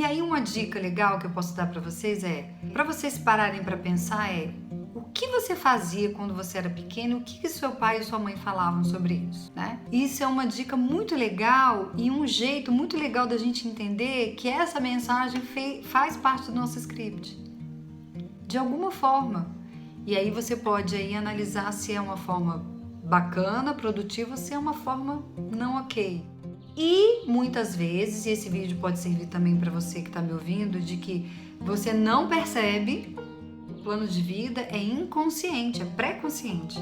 aí uma dica legal que eu posso dar para vocês para vocês pararem para pensar o que você fazia quando você era pequeno, o que seu pai e sua mãe falavam sobre isso, né? Isso é uma dica muito legal e um jeito muito legal da gente entender que essa mensagem faz parte do nosso script, de alguma forma. E aí você pode aí analisar se é uma forma bacana, produtiva, ou se é uma forma não ok. E muitas vezes, e esse vídeo pode servir também para você que está me ouvindo, de que você não percebe, o plano de vida é inconsciente, é pré-consciente.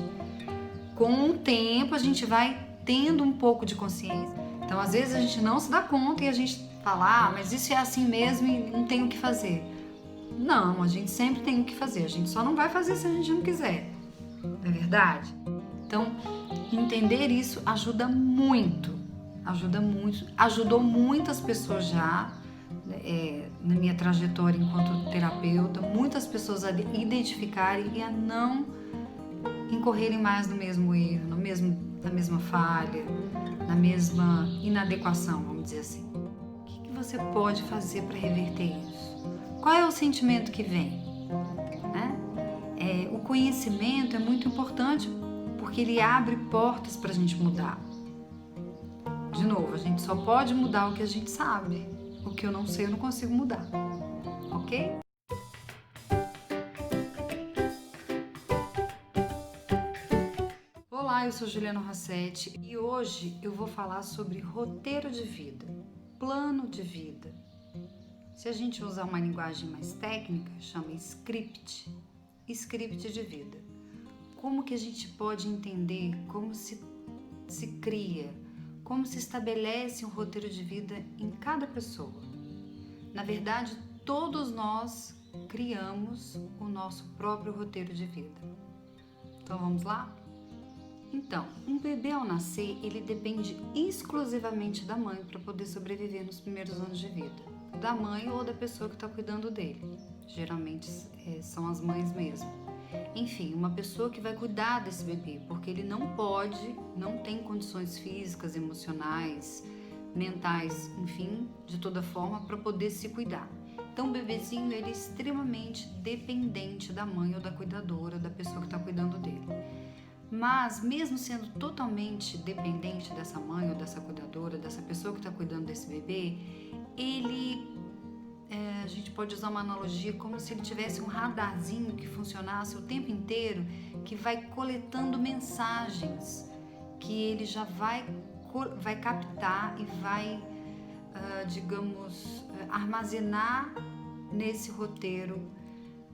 Com o tempo a gente vai tendo um pouco de consciência. Então às vezes a gente não se dá conta e a gente fala, mas isso é assim mesmo e não tem o que fazer. Não, a gente sempre tem o que fazer, a gente só não vai fazer se a gente não quiser. Não é verdade? Então, entender isso ajuda muito, ajudou muitas pessoas já, na minha trajetória enquanto terapeuta, muitas pessoas a identificarem e a não incorrerem mais no mesmo erro, na mesma falha, na mesma inadequação, vamos dizer assim. O que você pode fazer para reverter isso? Qual é o sentimento que vem? O conhecimento é muito importante porque ele abre portas para a gente mudar. De novo, a gente só pode mudar o que a gente sabe. O que eu não sei, eu não consigo mudar. Ok? Olá, eu sou Juliana Rossetti e hoje eu vou falar sobre roteiro de vida, plano de vida. Se a gente usar uma linguagem mais técnica, chama script de vida. Como que a gente pode entender como se cria, como se estabelece um roteiro de vida em cada pessoa. Na verdade, todos nós criamos o nosso próprio roteiro de vida. Então vamos lá? Então, um bebê ao nascer, ele depende exclusivamente da mãe para poder sobreviver nos primeiros anos de vida. Da mãe ou da pessoa que está cuidando dele. Geralmente são as mães mesmo. Enfim, uma pessoa que vai cuidar desse bebê, porque ele não tem condições físicas, emocionais, mentais, enfim, de toda forma, para poder se cuidar. Então, o bebezinho, ele é extremamente dependente da mãe ou da cuidadora, da pessoa que está cuidando dele. Mas, mesmo sendo totalmente dependente dessa mãe ou dessa cuidadora, dessa pessoa que está cuidando desse bebê, a gente pode usar uma analogia como se ele tivesse um radarzinho que funcionasse o tempo inteiro, que vai coletando mensagens, que ele já vai captar e vai, armazenar nesse roteiro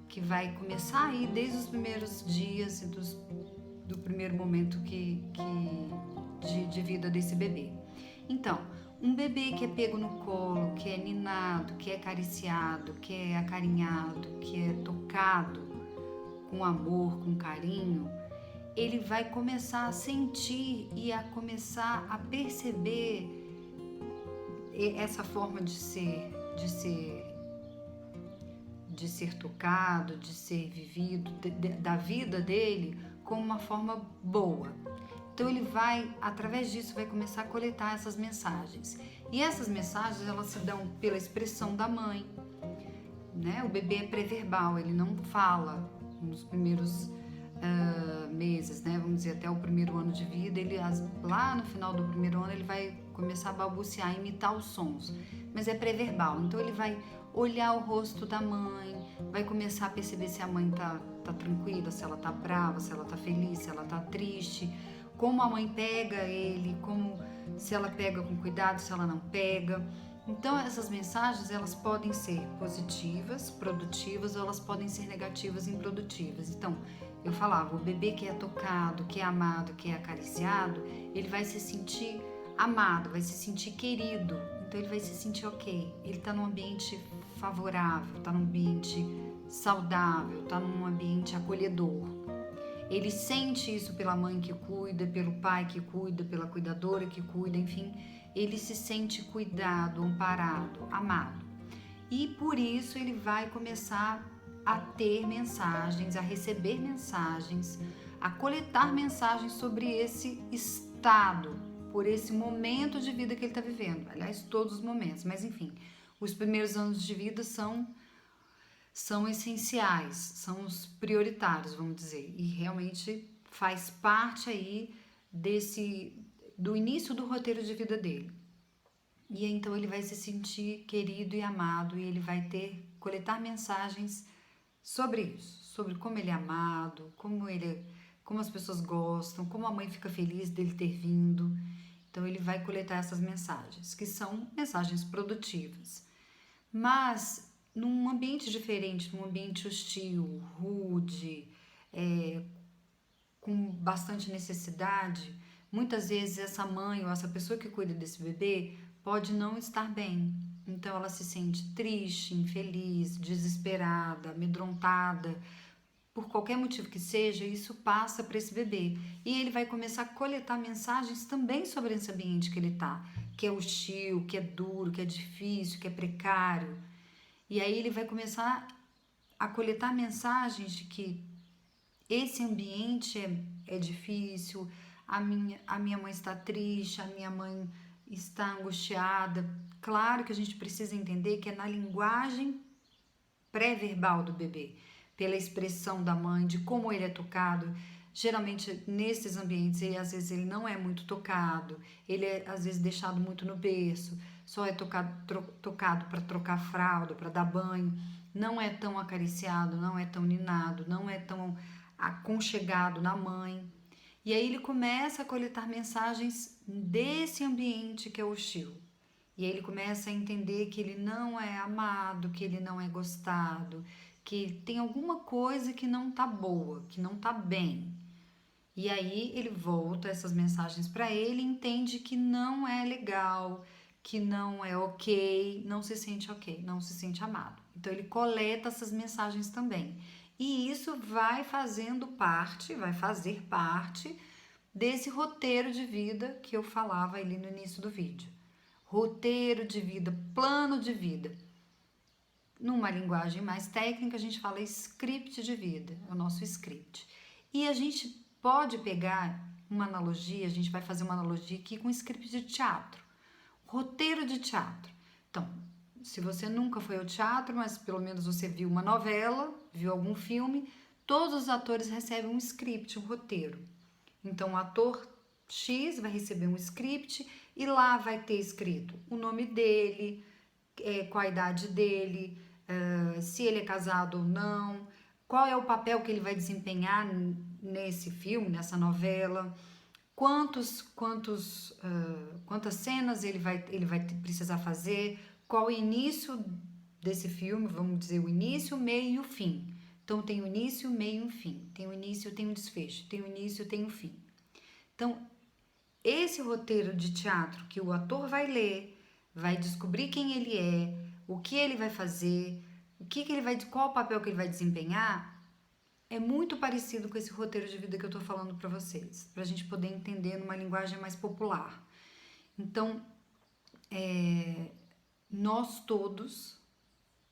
que vai começar aí desde os primeiros dias e do primeiro momento de vida desse bebê. Então, um bebê que é pego no colo, que é ninado, que é acariciado, que é acarinhado, que é tocado com amor, com carinho, ele vai começar a sentir e a começar a perceber essa forma de ser tocado, de ser vivido, da vida dele como uma forma boa. Então ele vai, através disso, vai começar a coletar essas mensagens. E essas mensagens, elas se dão pela expressão da mãe, né? O bebê é pré-verbal, ele não fala nos primeiros meses, né? Vamos dizer, até o primeiro ano de vida, lá no final do primeiro ano, ele vai começar a balbuciar, imitar os sons. Mas é pré-verbal, então ele vai olhar o rosto da mãe, vai começar a perceber se a mãe tá tranquila, se ela tá brava, se ela tá feliz, se ela tá triste, como a mãe pega ele, se ela pega com cuidado, se ela não pega. Então essas mensagens, elas podem ser positivas, produtivas, ou elas podem ser negativas e improdutivas. Então, eu falava, o bebê que é tocado, que é amado, que é acariciado, ele vai se sentir amado, vai se sentir querido, então ele vai se sentir ok, ele está num ambiente favorável, está num ambiente saudável, está num ambiente acolhedor. Ele sente isso pela mãe que cuida, pelo pai que cuida, pela cuidadora que cuida, enfim, ele se sente cuidado, amparado, amado. E por isso ele vai começar a ter mensagens, a receber mensagens, a coletar mensagens sobre esse estado, por esse momento de vida que ele está vivendo. Aliás, todos os momentos, mas enfim, os primeiros anos de vida são essenciais, são os prioritários, vamos dizer, e realmente faz parte aí do início do roteiro de vida dele. E então ele vai se sentir querido e amado, e ele vai coletar mensagens sobre isso, sobre como ele é amado, como as pessoas gostam, como a mãe fica feliz dele ter vindo. Então ele vai coletar essas mensagens, que são mensagens produtivas. Mas num ambiente diferente, num ambiente hostil, rude, com bastante necessidade, muitas vezes essa mãe ou essa pessoa que cuida desse bebê pode não estar bem. Então ela se sente triste, infeliz, desesperada, amedrontada, por qualquer motivo que seja, isso passa para esse bebê. E ele vai começar a coletar mensagens também sobre esse ambiente que ele está, que é hostil, que é duro, que é difícil, que é precário. E aí ele vai começar a coletar mensagens de que esse ambiente é difícil, a minha mãe está triste, a minha mãe está angustiada. Claro que a gente precisa entender que é na linguagem pré-verbal do bebê, pela expressão da mãe, de como ele é tocado. Geralmente, nesses ambientes, às vezes ele não é muito tocado, ele é às vezes deixado muito no berço, só é tocado para trocar fralda, para dar banho, não é tão acariciado, não é tão ninado, não é tão aconchegado na mãe. E aí ele começa a coletar mensagens desse ambiente que é hostil. E aí ele começa a entender que ele não é amado, que ele não é gostado, que tem alguma coisa que não tá boa, que não tá bem. E aí ele volta essas mensagens para ele e entende que não é legal, que não é ok, não se sente ok, não se sente amado. Então ele coleta essas mensagens também. E isso vai fazer parte desse roteiro de vida que eu falava ali no início do vídeo. Roteiro de vida, plano de vida. Numa linguagem mais técnica, a gente fala script de vida, é o nosso script. E a gente pode pegar uma analogia, a gente vai fazer uma analogia aqui com script de teatro, roteiro de teatro. Então, se você nunca foi ao teatro, mas pelo menos você viu uma novela, viu algum filme, todos os atores recebem um script, um roteiro. Então, o ator X vai receber um script e lá vai ter escrito o nome dele, qual a idade dele, se ele é casado ou não, qual é o papel que ele vai desempenhar nesse filme, nessa novela, quantas cenas ele vai precisar fazer, qual o início desse filme, vamos dizer o início, o meio e o fim. Então tem o início, o meio e o fim. Tem o início, tem o desfecho. Tem o início, tem o fim. Então, esse roteiro de teatro que o ator vai ler, vai descobrir quem ele é, o que ele vai fazer, qual o papel que ele vai desempenhar, é muito parecido com esse roteiro de vida que eu tô falando para vocês, pra gente poder entender numa linguagem mais popular. Então, nós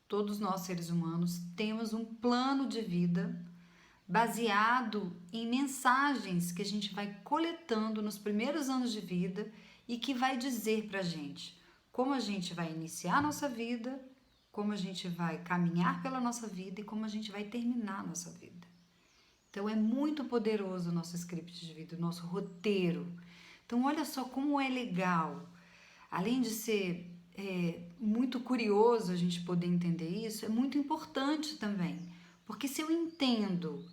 todos nós seres humanos, temos um plano de vida baseado em mensagens que a gente vai coletando nos primeiros anos de vida e que vai dizer pra gente como a gente vai iniciar a nossa vida, como a gente vai caminhar pela nossa vida e como a gente vai terminar a nossa vida. Então é muito poderoso o nosso script de vida, o nosso roteiro. Então olha só como é legal. Além de ser muito curioso a gente poder entender isso, é muito importante também. Porque se eu entendo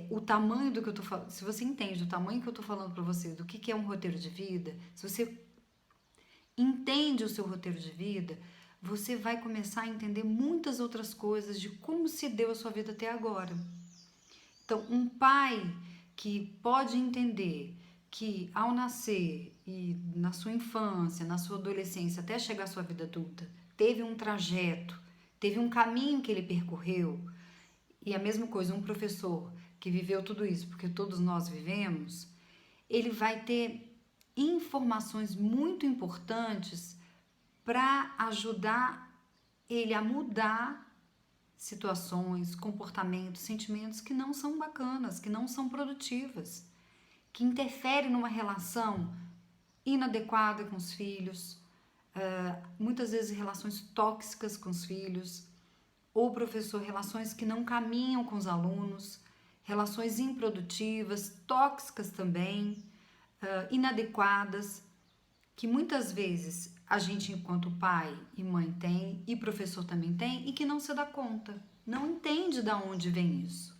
o tamanho do que eu tô falando, se você entende o tamanho que eu tô falando para você, do que é um roteiro de vida, se você entende o seu roteiro de vida, você vai começar a entender muitas outras coisas de como se deu a sua vida até agora. Então, um pai que pode entender que ao nascer e na sua infância, na sua adolescência, até chegar à sua vida adulta, teve um trajeto, teve um caminho que ele percorreu, e a mesma coisa, um professor que viveu tudo isso, porque todos nós vivemos, ele vai ter informações muito importantes para ajudar ele a mudar situações, comportamentos, sentimentos que não são bacanas, que não são produtivas, que interferem numa relação inadequada com os filhos, muitas vezes relações tóxicas com os filhos, ou professor, relações que não caminham com os alunos, relações improdutivas, tóxicas também, inadequadas, que muitas vezes a gente, enquanto pai e mãe, tem, e professor também tem, e que não se dá conta, não entende de onde vem isso.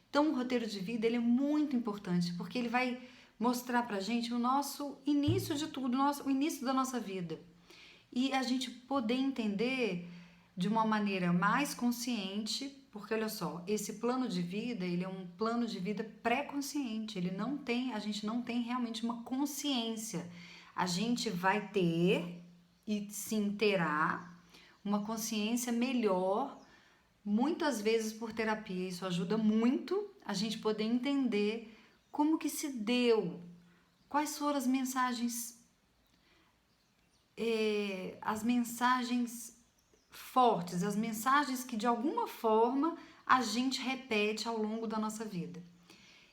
Então, o roteiro de vida ele é muito importante, porque ele vai mostrar pra gente o nosso início de tudo, o início da nossa vida. E a gente poder entender de uma maneira mais consciente, porque olha só, esse plano de vida, ele é um plano de vida pré-consciente, a gente não tem realmente uma consciência. A gente vai ter e sim terá uma consciência melhor, muitas vezes por terapia. Isso ajuda muito a gente poder entender como que se deu, quais foram as mensagens fortes, as mensagens que de alguma forma a gente repete ao longo da nossa vida.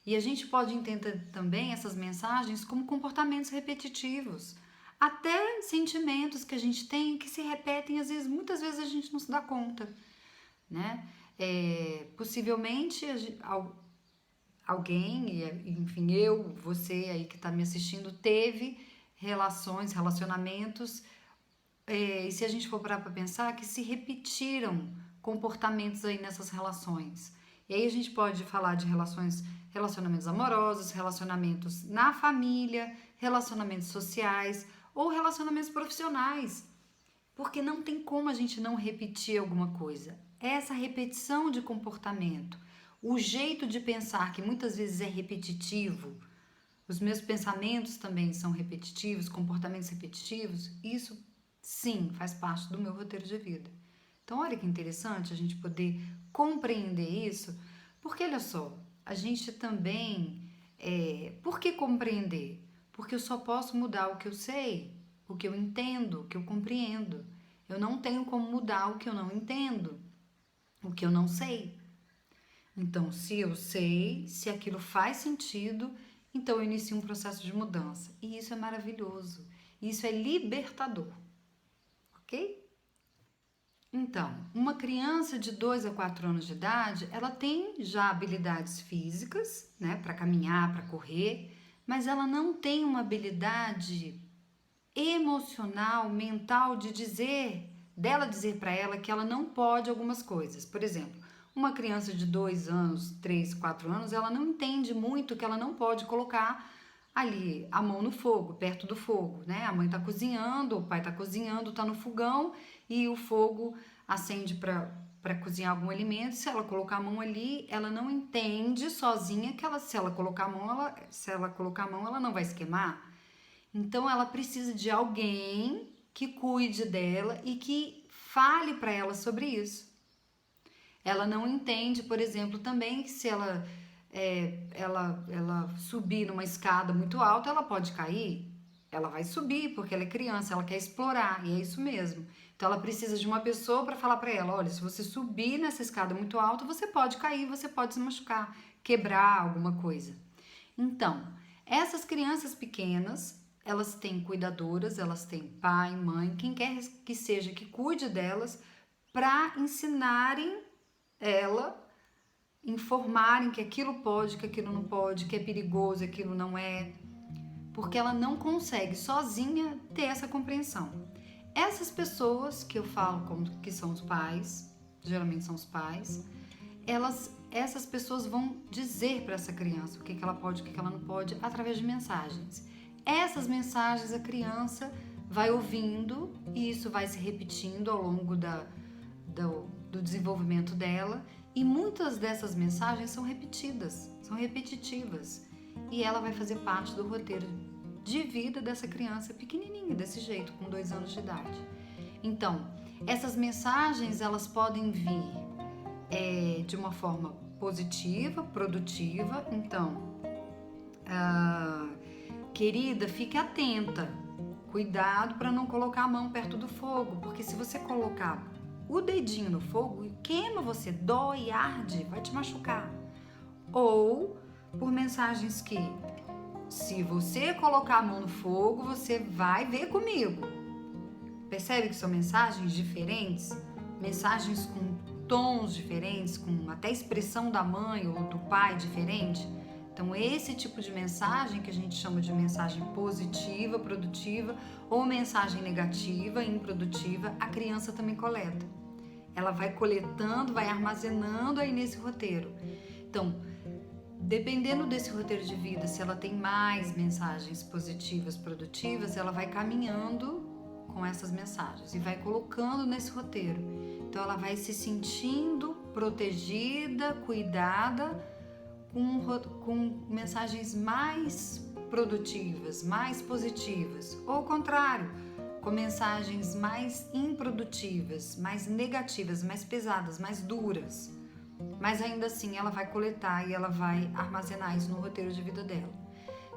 E a gente pode entender também essas mensagens como comportamentos repetitivos, até sentimentos que a gente tem que se repetem, às vezes, muitas vezes a gente não se dá conta, né? Possivelmente alguém, enfim, você aí que está me assistindo, teve relacionamentos, e se a gente for parar para pensar, que se repetiram comportamentos aí nessas relações. E aí a gente pode falar de relacionamentos amorosos, relacionamentos na família, relacionamentos sociais ou relacionamentos profissionais. Porque não tem como a gente não repetir alguma coisa. Essa repetição de comportamento, o jeito de pensar que muitas vezes é repetitivo, os meus pensamentos também são repetitivos, comportamentos repetitivos, isso sim faz parte do meu roteiro de vida. Então, olha que interessante a gente poder compreender isso, porque olha só, a gente também. Por que compreender? Porque eu só posso mudar o que eu sei, o que eu entendo, o que eu compreendo. Eu não tenho como mudar o que eu não entendo, o que eu não sei. Então, se eu sei, se aquilo faz sentido, então eu inicio um processo de mudança. E isso é maravilhoso. Isso é libertador. Ok? Então, uma criança de 2 a 4 anos de idade, ela tem já habilidades físicas, né, para caminhar, para correr, mas ela não tem uma habilidade emocional, mental dela dizer para ela que ela não pode algumas coisas. Por exemplo, uma criança de 2 anos, 3, 4 anos, ela não entende muito que ela não pode colocar ali a mão no fogo, perto do fogo, né? A mãe tá cozinhando, o pai tá cozinhando, tá no fogão e o fogo acende para cozinhar algum alimento. Se ela colocar a mão ali, ela não entende sozinha que se ela colocar a mão, ela não vai se queimar. Então ela precisa de alguém que cuide dela e que fale para ela sobre isso. Ela não entende, por exemplo, também que se ela subir numa escada muito alta, ela pode cair. Ela vai subir porque ela é criança, ela quer explorar, e é isso mesmo. Então ela precisa de uma pessoa para falar para ela, olha, se você subir nessa escada muito alta, você pode cair, você pode se machucar, quebrar alguma coisa. Então, essas crianças pequenas, elas têm cuidadoras, elas têm pai, mãe, quem quer que seja que cuide delas, para ensinarem ela, informarem que aquilo pode, que aquilo não pode, que é perigoso, que aquilo não é, porque ela não consegue sozinha ter essa compreensão. Essas pessoas que eu falo como que são os pais, geralmente são os pais, essas pessoas vão dizer para essa criança o que ela pode, o que ela não pode, através de mensagens. Essas mensagens a criança vai ouvindo e isso vai se repetindo ao longo do desenvolvimento dela, e muitas dessas mensagens são repetidas, são repetitivas, e ela vai fazer parte do roteiro de vida dessa criança pequenininha, desse jeito, com 2 anos de idade. Então, essas mensagens elas podem vir de uma forma positiva, produtiva. Então, querida, fique atenta, cuidado para não colocar a mão perto do fogo, porque se você colocar o dedinho no fogo, queima você, dói, arde, vai te machucar. Ou por mensagens que, se você colocar a mão no fogo, você vai ver comigo. Percebe que são mensagens diferentes? Mensagens com tons diferentes, com até expressão da mãe ou do pai diferente? Então, esse tipo de mensagem que a gente chama de mensagem positiva, produtiva, ou mensagem negativa, improdutiva, a criança também coleta. Ela vai coletando, vai armazenando aí nesse roteiro. Então, dependendo desse roteiro de vida, se ela tem mais mensagens positivas, produtivas, ela vai caminhando com essas mensagens e vai colocando nesse roteiro. Então, ela vai se sentindo protegida, cuidada, com mensagens mais produtivas, mais positivas, ou ao contrário, com mensagens mais improdutivas, mais negativas, mais pesadas, mais duras. Mas ainda assim ela vai coletar e ela vai armazenar isso no roteiro de vida dela.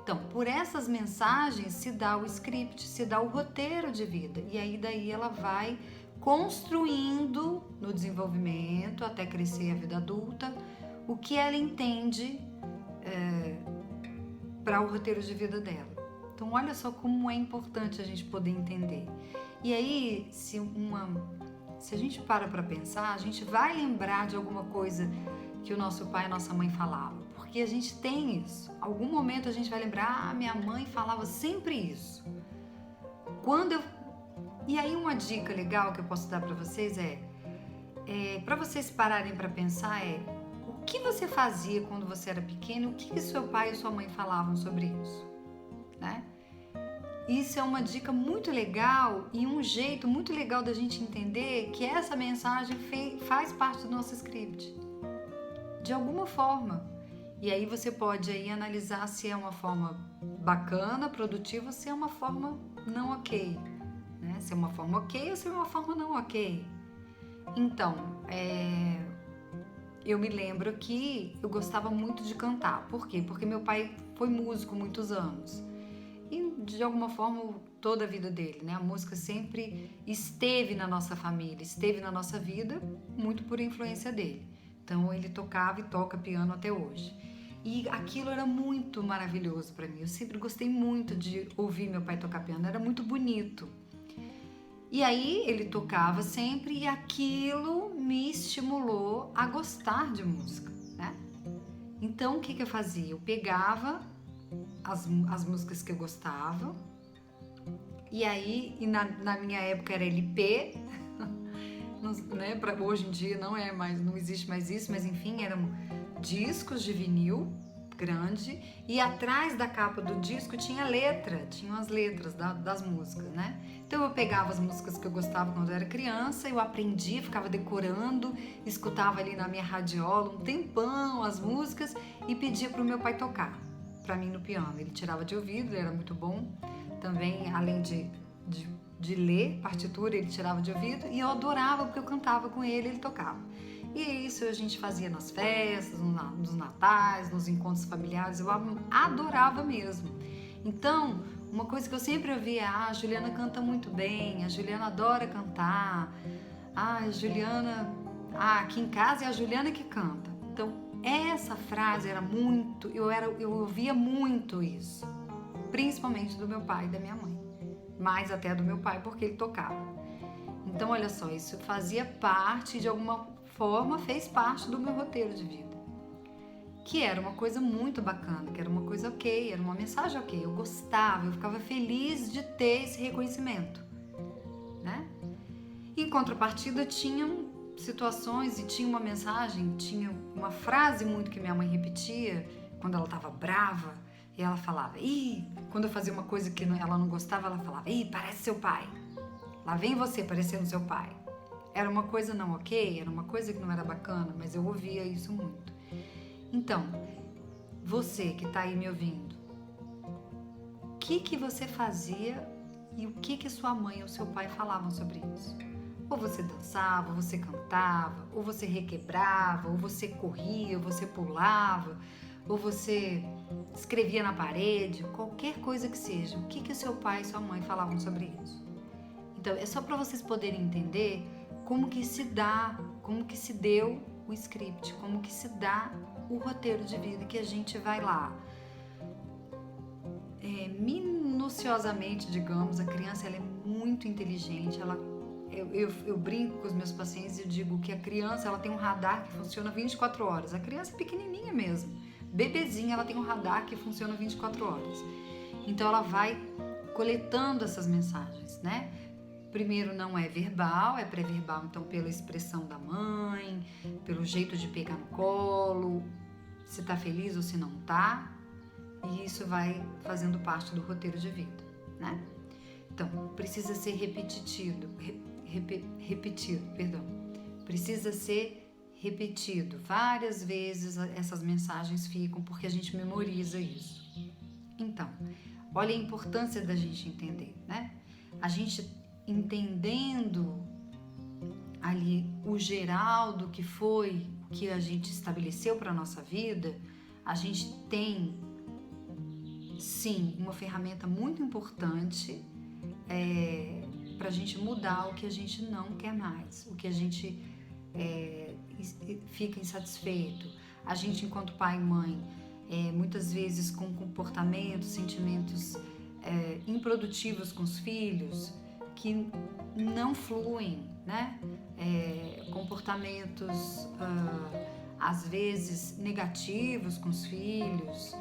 Então, por essas mensagens se dá o script, se dá o roteiro de vida. E aí daí ela vai construindo no desenvolvimento, até crescer a vida adulta, o que ela entende para o roteiro de vida dela. Então, olha só como é importante a gente poder entender. E aí, se a gente para pensar, a gente vai lembrar de alguma coisa que o nosso pai e a nossa mãe falavam. Porque a gente tem isso. Algum momento a gente vai lembrar, minha mãe falava sempre isso. E aí uma dica legal que eu posso dar para vocês para vocês pararem para pensar o que você fazia quando você era pequeno, o que seu pai e sua mãe falavam sobre isso, né? Isso é uma dica muito legal e um jeito muito legal da gente entender que essa mensagem faz parte do nosso script, de alguma forma. E aí você pode aí analisar se é uma forma bacana, produtiva, ou se é uma forma não ok, né? Se é uma forma ok ou se é uma forma não ok. Então, eu me lembro que eu gostava muito de cantar. Por quê? Porque meu pai foi músico muitos anos. E de alguma forma toda a vida dele, né? A música sempre esteve na nossa família, esteve na nossa vida, muito por influência dele. Então ele tocava e toca piano até hoje. E aquilo era muito maravilhoso para mim. Eu sempre gostei muito de ouvir meu pai tocar piano, era muito bonito. E aí ele tocava sempre e aquilo me estimulou a gostar de música, né? Então o que eu fazia? Eu pegava as músicas que eu gostava e aí na minha época era LP, né? Hoje em dia não existe mais isso, mas enfim, eram discos de vinil grande e atrás da capa do disco tinha as letras das músicas, né? Então eu pegava as músicas que eu gostava quando eu era criança, eu aprendia, ficava decorando, escutava ali na minha radiola um tempão as músicas e pedia pro meu pai tocar para mim no piano. Ele tirava de ouvido, ele era muito bom também, além de ler partitura, ele tirava de ouvido e eu adorava porque eu cantava com ele, ele tocava. E isso a gente fazia nas festas, nos natais, nos encontros familiares, eu adorava mesmo. Então, uma coisa que eu sempre ouvia, a Juliana canta muito bem, a Juliana adora cantar, a Juliana, aqui em casa é a Juliana que canta. Então, essa frase era muito, eu ouvia muito isso, principalmente do meu pai e da minha mãe, mais até do meu pai porque ele tocava. Então, olha só, isso fazia parte de alguma forma, fez parte do meu roteiro de vida, que era uma coisa muito bacana, que era uma coisa ok, era uma mensagem ok, eu gostava, eu ficava feliz de ter esse reconhecimento, né? Em contrapartida, tinham situações e tinha uma mensagem, tinha uma frase muito que minha mãe repetia quando ela estava brava, e ela falava, quando eu fazia uma coisa que ela não gostava, ela falava, parece seu pai, lá vem você parecendo seu pai. Era uma coisa não ok, era uma coisa que não era bacana, mas eu ouvia isso muito. Então, você que está aí me ouvindo, o que você fazia e o que sua mãe ou seu pai falavam sobre isso? Ou você dançava, ou você cantava, ou você requebrava, ou você corria, ou você pulava, ou você escrevia na parede, qualquer coisa que seja. O que seu pai e sua mãe falavam sobre isso? Então, é só para vocês poderem entender como que se deu o script, como que se dá o roteiro de vida que a gente vai lá. Minuciosamente, digamos, a criança ela é muito inteligente. Eu brinco com os meus pacientes e eu digo que a criança ela tem um radar que funciona 24 horas. A criança é pequenininha mesmo, bebezinha, ela tem um radar que funciona 24 horas. Então ela vai coletando essas mensagens, né? Primeiro não é verbal, é pré-verbal, então pela expressão da mãe, pelo jeito de pegar no colo, se tá feliz ou se não tá, e isso vai fazendo parte do roteiro de vida, né? Então, precisa ser repetido, precisa ser repetido. Várias vezes essas mensagens ficam porque a gente memoriza isso. Então, olha a importância da gente entender, né? A gente entendendo ali o geral do que foi, o que a gente estabeleceu para a nossa vida, a gente tem, sim, uma ferramenta muito importante para a gente mudar o que a gente não quer mais, o que a gente fica insatisfeito. A gente, enquanto pai e mãe, muitas vezes com comportamentos, sentimentos improdutivos com os filhos, que não fluem, né? Comportamentos às vezes negativos com os filhos,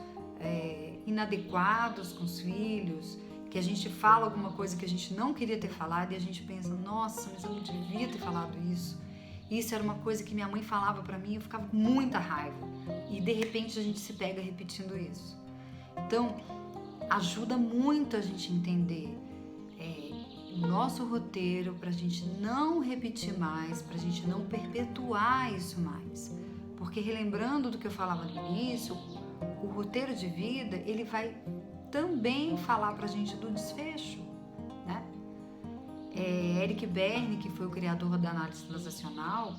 inadequados com os filhos, que a gente fala alguma coisa que a gente não queria ter falado e a gente pensa, nossa, mas eu não devia ter falado isso. Isso era uma coisa que minha mãe falava pra mim e eu ficava com muita raiva. E de repente a gente se pega repetindo isso. Então, ajuda muito a gente entender o nosso roteiro para a gente não repetir mais, para a gente não perpetuar isso mais. Porque relembrando do que eu falava no início, o roteiro de vida, ele vai também falar para a gente do desfecho, né? Eric Berne, que foi o criador da análise transacional,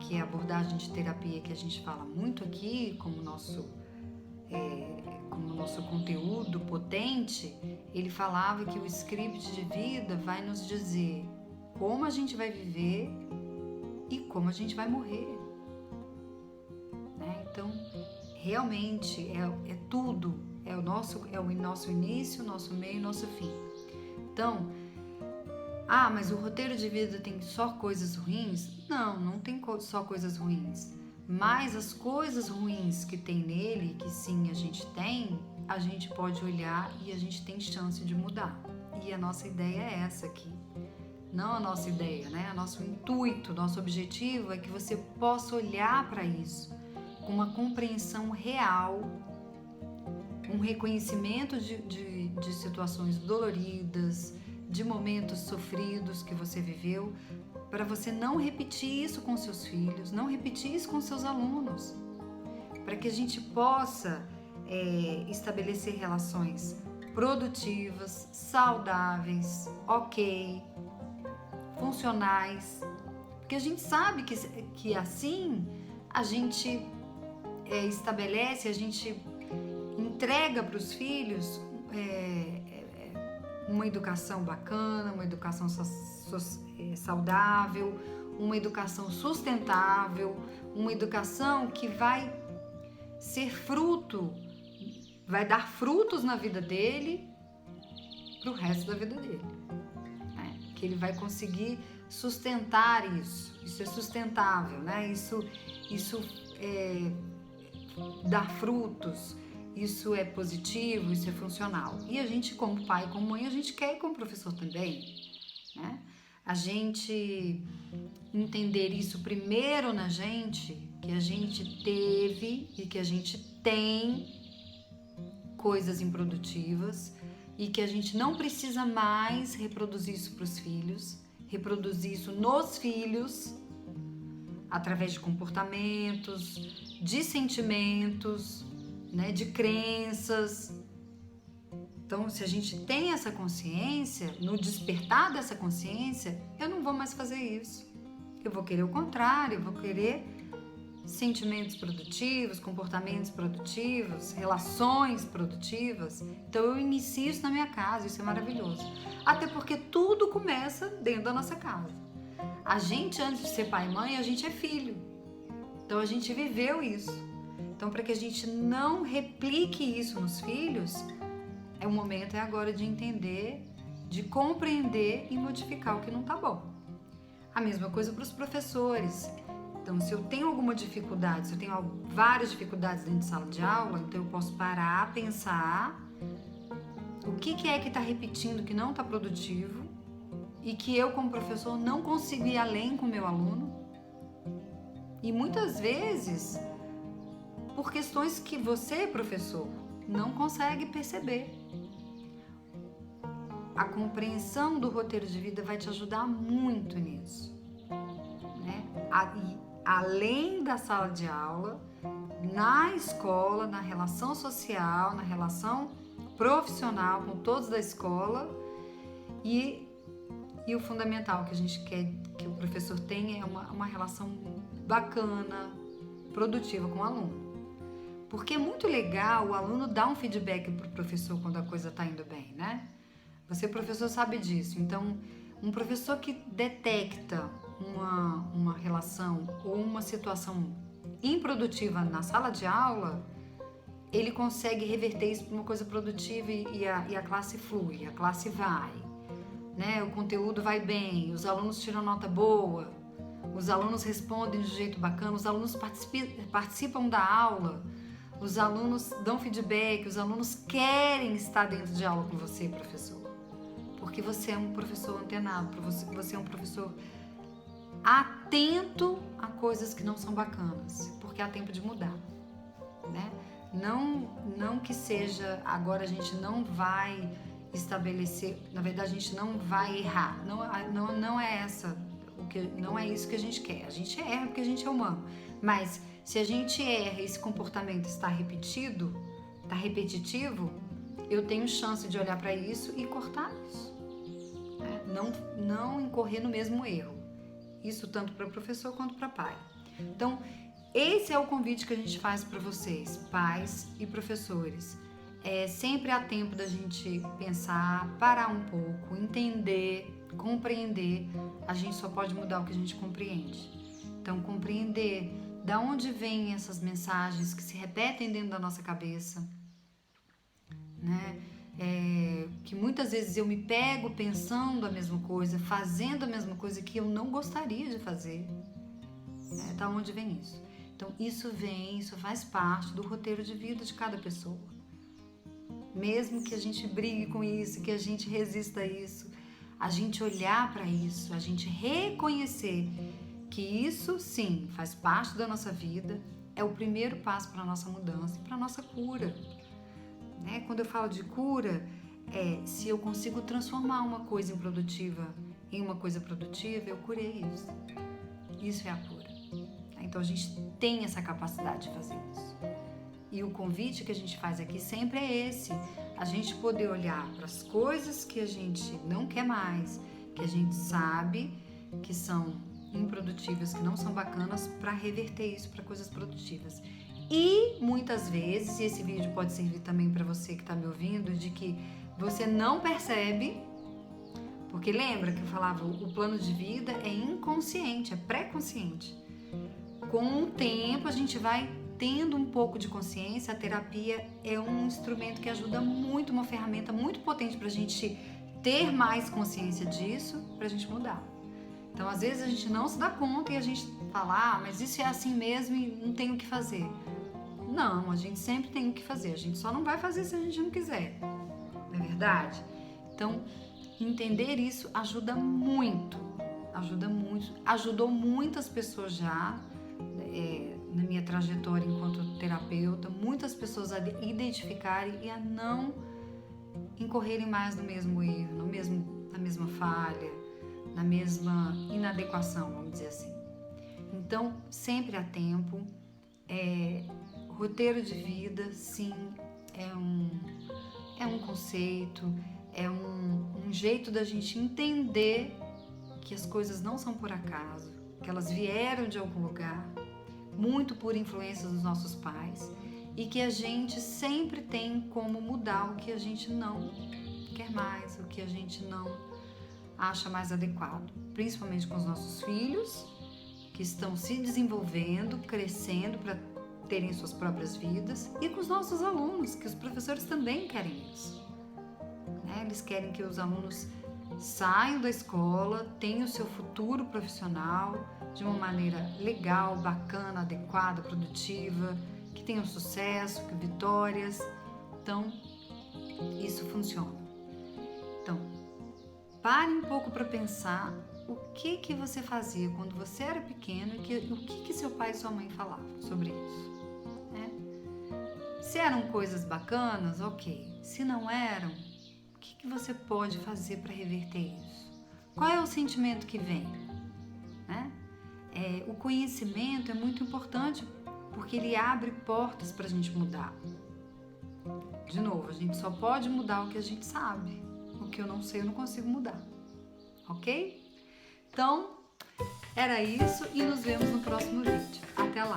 que é a abordagem de terapia que a gente fala muito aqui como nosso conteúdo potente, ele falava que o script de vida vai nos dizer como a gente vai viver e como a gente vai morrer, né? Então, realmente é tudo, é o nosso início, nosso meio e nosso fim. Então, mas o roteiro de vida tem só coisas ruins? Não tem só coisas ruins. Mas as coisas ruins que tem nele, que sim a gente pode olhar e a gente tem chance de mudar. E a nossa ideia é essa aqui. Não a nossa ideia, né? O nosso intuito, nosso objetivo é que você possa olhar para isso com uma compreensão real, um reconhecimento de situações doloridas, de momentos sofridos que você viveu, para você não repetir isso com seus filhos, não repetir isso com seus alunos, para que a gente possa estabelecer relações produtivas, saudáveis, funcionais, porque a gente sabe que assim a gente estabelece, a gente entrega para os filhos uma educação bacana, uma educação saudável, uma educação sustentável, uma educação que vai ser vai dar frutos na vida dele para o resto da vida dele, né? Que ele vai conseguir sustentar isso é sustentável, né? Isso dá frutos, isso é positivo, isso é funcional. E a gente, como pai e como mãe, a gente quer, como professor também, né? A gente entender isso primeiro na gente, que a gente teve e que a gente tem coisas improdutivas e que a gente não precisa mais reproduzir isso para os filhos, reproduzir isso nos filhos, através de comportamentos, de sentimentos, né, de crenças. Então, se a gente tem essa consciência, no despertar dessa consciência, eu não vou mais fazer isso. Eu vou querer o contrário, eu vou querer sentimentos produtivos, comportamentos produtivos, relações produtivas. Então, eu inicio isso na minha casa, isso é maravilhoso. Até porque tudo começa dentro da nossa casa. A gente, antes de ser pai e mãe, a gente é filho. Então, a gente viveu isso. Então, para que a gente não replique isso nos filhos, o momento é agora de entender de compreender e modificar o que não está bom. A mesma coisa para os professores. Então, se eu tenho alguma dificuldade, se eu tenho várias dificuldades dentro de sala de aula, então eu posso parar, pensar o que é que está repetindo que não está produtivo e que eu, como professor, não consigo ir além com o meu aluno. E muitas vezes, por questões que você, professor, não consegue perceber. A compreensão do roteiro de vida vai te ajudar muito nisso, né? Além da sala de aula, na escola, na relação social, na relação profissional com todos da escola e o fundamental que a gente quer que o professor tenha é uma relação bacana, produtiva com o aluno. Porque é muito legal o aluno dar um feedback para o professor quando a coisa está indo bem, né? Você, professor, sabe disso. Então, um professor que detecta uma relação ou uma situação improdutiva na sala de aula, ele consegue reverter isso para uma coisa produtiva e a classe flui, a classe vai, né? O conteúdo vai bem, os alunos tiram nota boa, os alunos respondem de um jeito bacana, os alunos participam da aula, os alunos dão feedback, os alunos querem estar dentro de aula com você, professor. Porque você é um professor antenado, você é um professor atento a coisas que não são bacanas, porque há tempo de mudar, né? Não que seja, agora a gente não vai estabelecer, na verdade a gente não vai errar, não é não é isso que a gente quer, a gente erra porque a gente é humano, mas se a gente erra e esse comportamento está repetido, está repetitivo, eu tenho chance de olhar para isso e cortar isso, né? Não incorrer no mesmo erro, isso tanto para professor quanto para pai. Então, esse é o convite que a gente faz para vocês, pais e professores. Sempre há tempo da gente pensar, parar um pouco, entender, compreender. A gente só pode mudar o que a gente compreende. Então, compreender da onde vêm essas mensagens que se repetem dentro da nossa cabeça, né? Que muitas vezes eu me pego pensando a mesma coisa, fazendo a mesma coisa que eu não gostaria de fazer. Da onde vem isso? Então, isso faz parte do roteiro de vida de cada pessoa. Mesmo que a gente brigue com isso, que a gente resista a isso, a gente olhar para isso, a gente reconhecer que isso, sim, faz parte da nossa vida, é o primeiro passo para a nossa mudança e para a nossa cura. Né? Quando eu falo de cura, se eu consigo transformar uma coisa improdutiva em uma coisa produtiva, eu curei isso. Isso é a cura. Então, a gente tem essa capacidade de fazer isso. E o convite que a gente faz aqui sempre é esse, a gente poder olhar para as coisas que a gente não quer mais, que a gente sabe que são improdutivas, que não são bacanas, para reverter isso para coisas produtivas. E muitas vezes, e esse vídeo pode servir também para você que está me ouvindo, de que você não percebe, porque lembra que eu falava, o plano de vida é inconsciente, é pré-consciente. Com o tempo a gente vai tendo um pouco de consciência. A terapia é um instrumento que ajuda muito, uma ferramenta muito potente para a gente ter mais consciência disso, para a gente mudar. Então, às vezes a gente não se dá conta e a gente fala, mas isso é assim mesmo e não tem o que fazer. Não, a gente sempre tem o que fazer, a gente só não vai fazer se a gente não quiser, não é verdade? Então, entender isso ajuda muito, ajudou muitas pessoas já, na minha trajetória enquanto terapeuta, muitas pessoas a identificarem e a não incorrerem mais no mesmo erro, na mesma falha, na mesma inadequação, vamos dizer assim. Então, sempre há tempo. Roteiro de vida, sim, é um conceito, é um jeito da gente entender que as coisas não são por acaso, que elas vieram de algum lugar, muito por influência dos nossos pais, e que a gente sempre tem como mudar o que a gente não quer mais, o que a gente não acha mais adequado, principalmente com os nossos filhos, que estão se desenvolvendo, crescendo para terem suas próprias vidas, e com os nossos alunos, que os professores também querem isso. Eles querem que os alunos saiam da escola, tenham o seu futuro profissional de uma maneira legal, bacana, adequada, produtiva, que tenham sucesso, que vitórias. Então, isso funciona. Então, pare um pouco para pensar o que você fazia quando você era pequeno e o que seu pai e sua mãe falavam sobre isso, né? Se eram coisas bacanas, ok. Se não eram, o que você pode fazer para reverter isso? Qual é o sentimento que vem, né? O conhecimento é muito importante porque ele abre portas para a gente mudar. De novo, a gente só pode mudar o que a gente sabe. O que eu não sei, eu não consigo mudar. Ok? Então, era isso e nos vemos no próximo vídeo. Até lá!